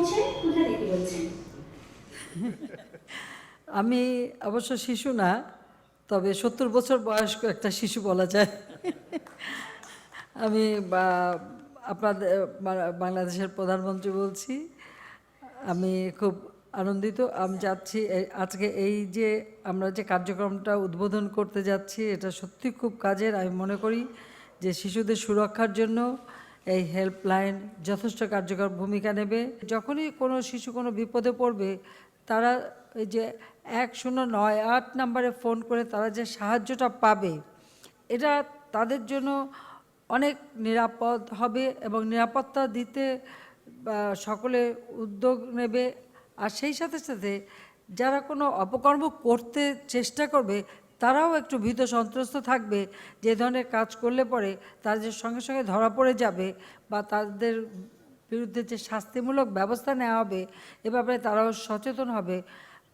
বলছেন, কোথা থেকে বলছেন? আমি অবশ্য শিশু না, তবে 70 বছর বয়স্ক একটা শিশু বলা যায়। আমি আপনাদের বাংলাদেশের প্রধানমন্ত্রী বলছি। আমি খুব আনন্দিত। আমি যাচ্ছি আজকে এই যে আমরা যে কার্যক্রমটা উদ্বোধন করতে যাচ্ছি, এটা সত্যি খুব কাজের। আমি মনে করি যে শিশুদের সুরক্ষার জন্য এই হেল্পলাইন যথেষ্ট কার্যকর ভূমিকা নেবে। যখনই কোনো শিশু কোনো বিপদে পড়বে, তারা এই যে 1098 নম্বরে ফোন করে তারা যে সাহায্যটা পাবে, এটা তাদের জন্য অনেক নিরাপদ হবে এবং নিরাপত্তা দিতে সকলে উদ্যোগ নেবে। আর সেই সাথে সাথে যারা কোনো অপকর্ম করতে চেষ্টা করবে, তারাও একটু ভীত সন্ত্রস্ত থাকবে যে ধরনের কাজ করলে পরে তাদের সঙ্গে সঙ্গে ধরা পড়ে যাবে বা তাদের বিরুদ্ধে যে শাস্তিমূলক ব্যবস্থা নেওয়া হবে, এ ব্যাপারে তারাও সচেতন হবে।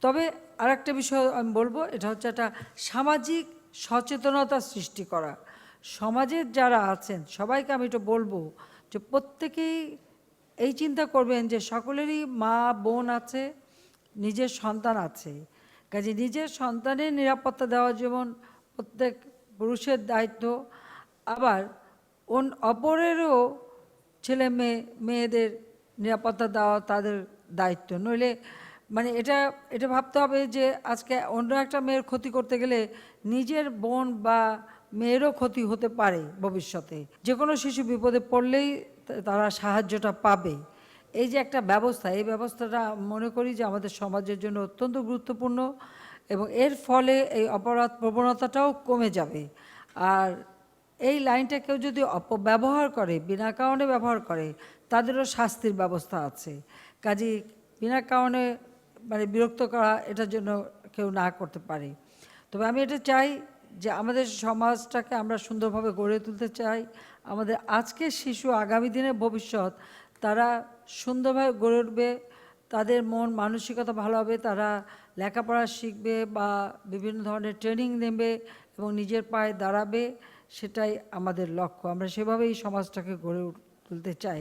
তবে আরেকটা বিষয় আমি বলবো, এটা হচ্ছে একটা সামাজিক সচেতনতা সৃষ্টি করা। সমাজের যারা আছেন সবাইকে আমি এটা বলবো যে প্রত্যেকেই এই চিন্তা করবেন যে সকলেরই মা বোন আছে, নিজের সন্তান আছে। কাজে নিজের সন্তানের নিরাপত্তা দেওয়া যেমন প্রত্যেক পুরুষের দায়িত্ব, আবার অপরেরও ছেলে মেয়েদের নিরাপত্তা দেওয়া তাদের দায়িত্ব। নইলে মানে এটা ভাবতে হবে যে আজকে অন্য একটা মেয়ের ক্ষতি করতে গেলে নিজের বোন বা মেয়েরও ক্ষতি হতে পারে ভবিষ্যতে। যে কোনো শিশু বিপদে পড়লেই তারা সাহায্যটা পাবে। এই যে একটা ব্যবস্থা, এই ব্যবস্থাটা মনে করি যে আমাদের সমাজের জন্য অত্যন্ত গুরুত্বপূর্ণ এবং এর ফলে এই অপরাধ প্রবণতাটাও কমে যাবে। আর এই লাইনটা কেউ যদি অপব্যবহার করে, বিনা কারণে ব্যবহার করে, তাদেরও শাস্তির ব্যবস্থা আছে। কাজেই বিনা কারণে মানে বিরক্ত করা এটার জন্য কেউ না করতে পারে। তবে আমি এটা চাই যে আমাদের সমাজটাকে আমরা সুন্দরভাবে গড়ে তুলতে চাই। আমাদের আজকের শিশু আগামী দিনের ভবিষ্যৎ, তারা সুন্দরভাবে গড়ে উঠবে, তাদের মন মানসিকতা ভালো হবে, তারা লেখাপড়া শিখবে বা বিভিন্ন ধরনের ট্রেনিং নেবে এবং নিজের পায়ে দাঁড়াবে। সেটাই আমাদের লক্ষ্য। আমরা সেভাবেই সমাজটাকে গড়ে তুলতে চাই।